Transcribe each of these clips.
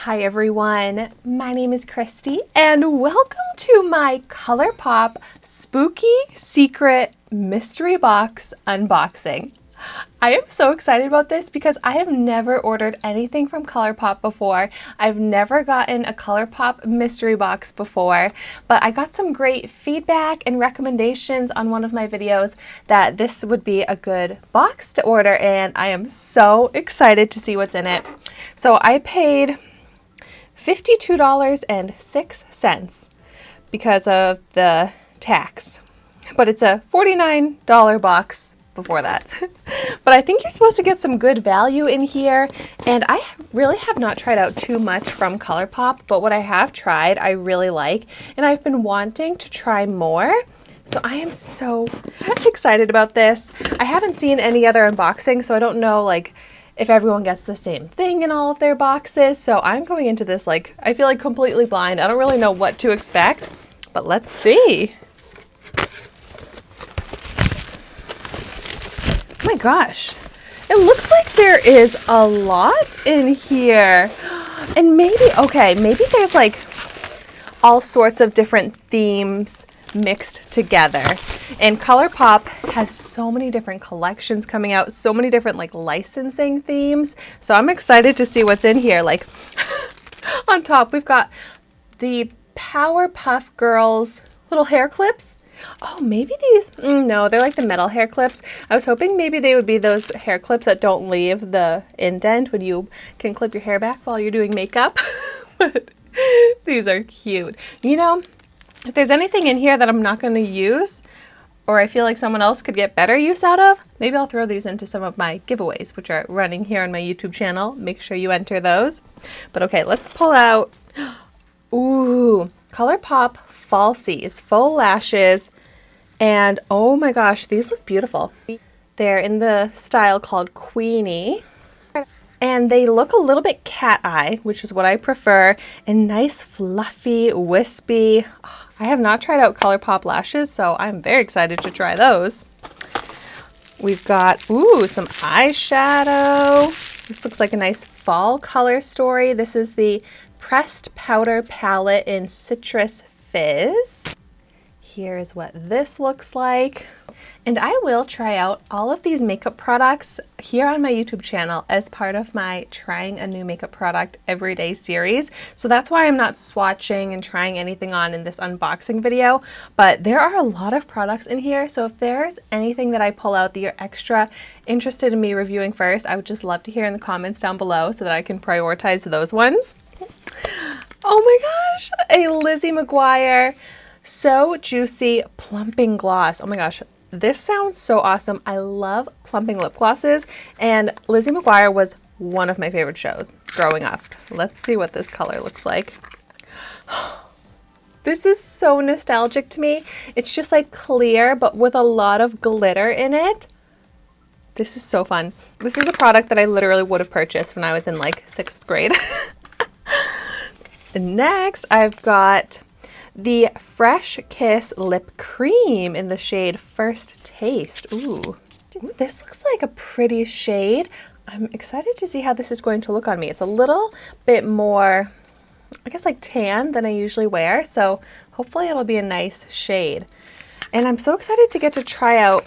Hi everyone, my name is Christy and welcome to my Colourpop Spooky Secret Mystery Box unboxing. I am so excited about this because I have never ordered anything from Colourpop before. I've never gotten a Colourpop mystery box before, but I got some great feedback and recommendations on one of my videos that this would be a good box to order, and I am so excited to see what's in it. So I paid $52.06 because of the tax, but it's a $49 box before that. But I think you're supposed to get some good value in here, and I really have not tried out too much from Colourpop, but what I have tried I really like, and I've been wanting to try more. So I am so excited about this. I haven't seen any other unboxing, so I don't know if everyone gets the same thing in all of their boxes. So I'm going into this I feel like completely blind. I don't really know what to expect, but let's see. Oh my gosh, it looks like there is a lot in here. And maybe there's all sorts of different themes mixed together. And Colourpop has so many different collections coming out, so many different licensing themes. So I'm excited to see what's in here. On top, we've got the Powerpuff Girls little hair clips. Oh, maybe these, no, they're like the metal hair clips. I was hoping maybe they would be those hair clips that don't leave the indent when you can clip your hair back while you're doing makeup. But these are cute. You know, if there's anything in here that I'm not going to use, or I feel like someone else could get better use out of, maybe I'll throw these into some of my giveaways, which are running here on my YouTube channel. Make sure you enter those. But okay, let's pull out, ooh, Colourpop Falsies, Faux Lashes, and oh my gosh, these look beautiful. They're in the style called Queenie, and they look a little bit cat eye, which is what I prefer, and nice fluffy, wispy. Oh, I have not tried out Colourpop lashes, so I'm very excited to try those. We've got, ooh, some eyeshadow. This looks like a nice fall color story. This is the Pressed Powder Palette in Citrus Fizz. Here's what this looks like. And I will try out all of these makeup products here on my YouTube channel as part of my trying a new makeup product everyday series. So that's why I'm not swatching and trying anything on in this unboxing video. But there are a lot of products in here. So if there's anything that I pull out that you're extra interested in me reviewing first, I would just love to hear in the comments down below so that I can prioritize those ones. Oh my gosh, a Lizzie McGuire So Juicy Plumping Gloss. Oh my gosh, this sounds so awesome. I love plumping lip glosses, and Lizzie McGuire was one of my favorite shows growing up. Let's see what this color looks like. This is so nostalgic to me. It's just clear, but with a lot of glitter in it. This is so fun. This is a product that I literally would have purchased when I was in 6th grade. Next, I've got the Fresh Kiss Lip Cream in the shade First Taste. Ooh, this looks like a pretty shade. I'm excited to see how this is going to look on me. It's a little bit more, I guess, tan than I usually wear, so hopefully it'll be a nice shade. And I'm so excited to get to try out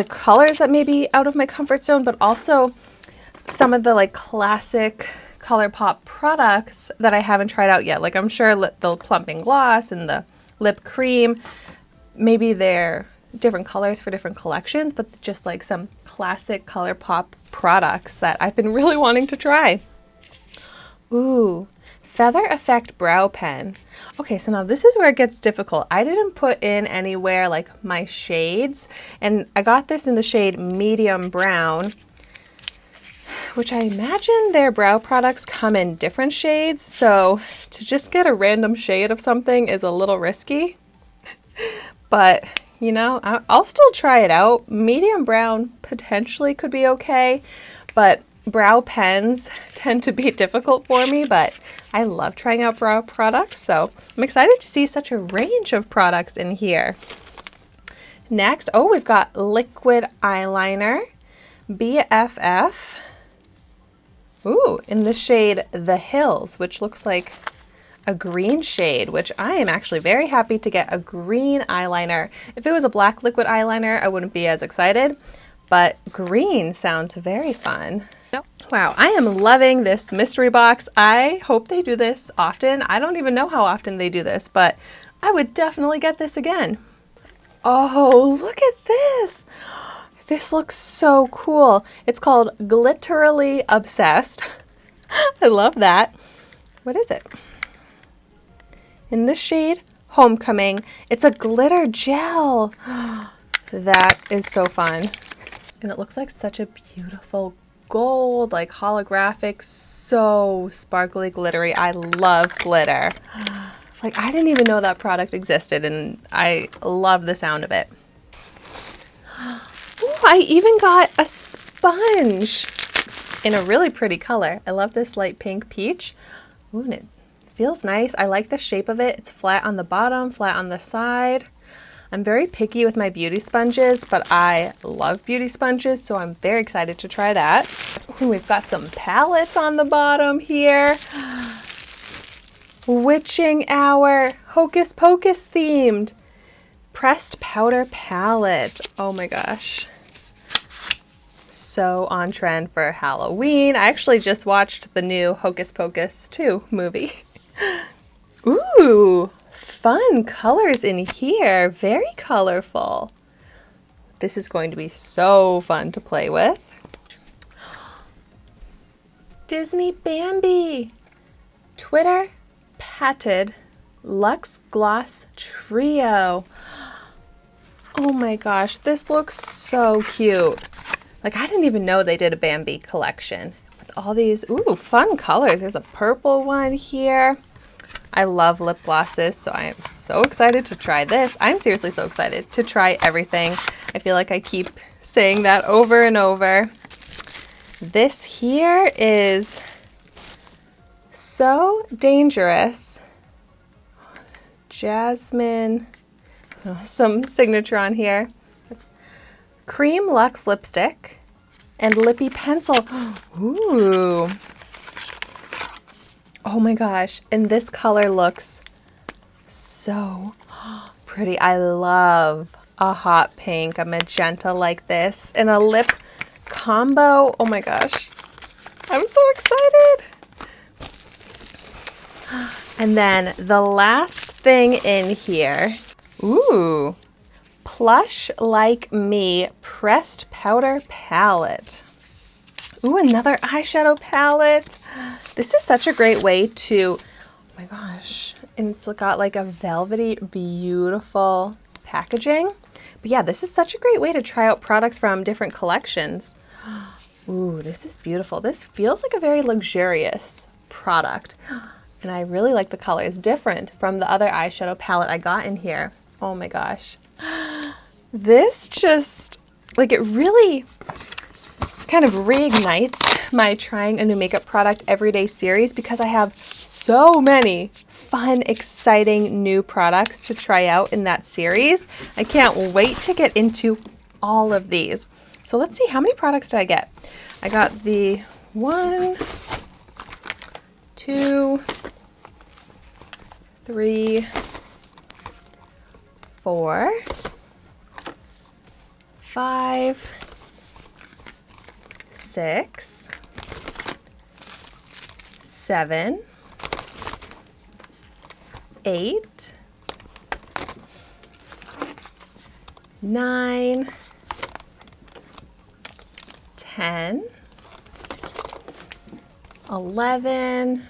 colors that may be out of my comfort zone, but also some of the classic Colourpop products that I haven't tried out yet. I'm sure the plumping gloss and the lip cream, maybe they're different colors for different collections, but just some classic Colourpop products that I've been really wanting to try. Ooh, Feather Effect Brow Pen. Okay, so now this is where it gets difficult. I didn't put in anywhere my shades, and I got this in the shade Medium Brown, which I imagine their brow products come in different shades, so to just get a random shade of something is a little risky. But, you know, I'll still try it out. Medium brown potentially could be okay, but brow pens tend to be difficult for me, but I love trying out brow products, so I'm excited to see such a range of products in here. Next, oh, we've got liquid eyeliner, BFF. Ooh, in the shade The Hills, which looks like a green shade, which I am actually very happy to get a green eyeliner. If it was a black liquid eyeliner, I wouldn't be as excited, but green sounds very fun. Wow, I am loving this mystery box. I hope they do this often. I don't even know how often they do this, but I would definitely get this again. Oh, look at this. This looks so cool. It's called Glitterily Obsessed. I love that. What is it? In the shade Homecoming. It's a glitter gel. That is so fun. And it looks like such a beautiful gold, like holographic, so sparkly, glittery. I love glitter. Like, I didn't even know that product existed, and I love the sound of it. Ooh, I even got a sponge in a really pretty color. I love this light pink peach. Ooh, and it feels nice. I like the shape of it. It's flat on the bottom, flat on the side. I'm very picky with my beauty sponges, but I love beauty sponges, so I'm very excited to try that. Ooh, we've got some palettes on the bottom here. Witching Hour, Hocus Pocus themed. Pressed powder palette. Oh my gosh. So on trend for Halloween. I actually just watched the new Hocus Pocus 2 movie. Ooh, fun colors in here. Very colorful. This is going to be so fun to play with. Disney Bambi. Twitter Patted Luxe Gloss Trio. Oh my gosh, this looks so cute. Like, I didn't even know they did a Bambi collection with all these, ooh, fun colors. There's a purple one here. I love lip glosses, so I am so excited to try this. I'm seriously so excited to try everything. I feel like I keep saying that over and over. This here is So Dangerous. Jasmine, some signature on here. Cream Luxe lipstick and lippy pencil. Ooh. Oh my gosh. And this color looks so pretty. I love a hot pink, a magenta like this, and a lip combo. Oh my gosh. I'm so excited. And then the last thing in here. Ooh. Plush Like Me Pressed Powder Palette. Ooh, another eyeshadow palette. This is such a great way to, oh my gosh, and it's got like a velvety, beautiful packaging. But yeah, this is such a great way to try out products from different collections. Ooh, this is beautiful. This feels like a very luxurious product. And I really like the color. It's different from the other eyeshadow palette I got in here. Oh my gosh. This just, like, it really kind of reignites my trying a new makeup product everyday series because I have so many fun, exciting new products to try out in that series. I can't wait to get into all of these. So let's see, how many products did I get? I got the 1, 2, 3, 4, 5, 6, 7, 8, 9, 10, 11,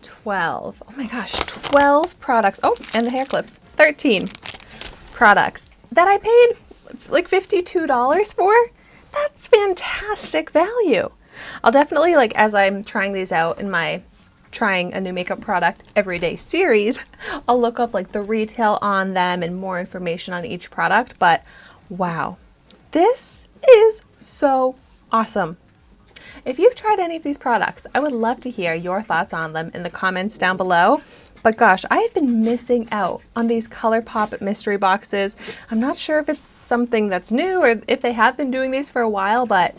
12. Oh my gosh, 12 products. Oh, and the hair clips. 13 products that I paid like $52 for. That's fantastic value. I'll definitely, like, as I'm trying these out in my trying a new makeup product everyday series, I'll look up like the retail on them and more information on each product. But wow, this is so awesome. If you've tried any of these products, I would love to hear your thoughts on them in the comments down below. But gosh, I have been missing out on these Colourpop mystery boxes. I'm not sure if it's something that's new or if they have been doing these for a while, but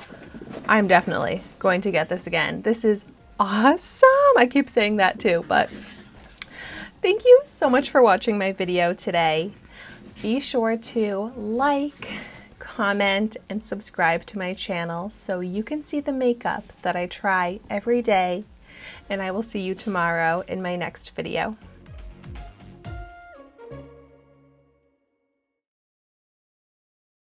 I'm definitely going to get this again. This is awesome. I keep saying that too, but thank you so much for watching my video today. Be sure to like, comment, and subscribe to my channel so you can see the makeup that I try every day. And I will see you tomorrow in my next video.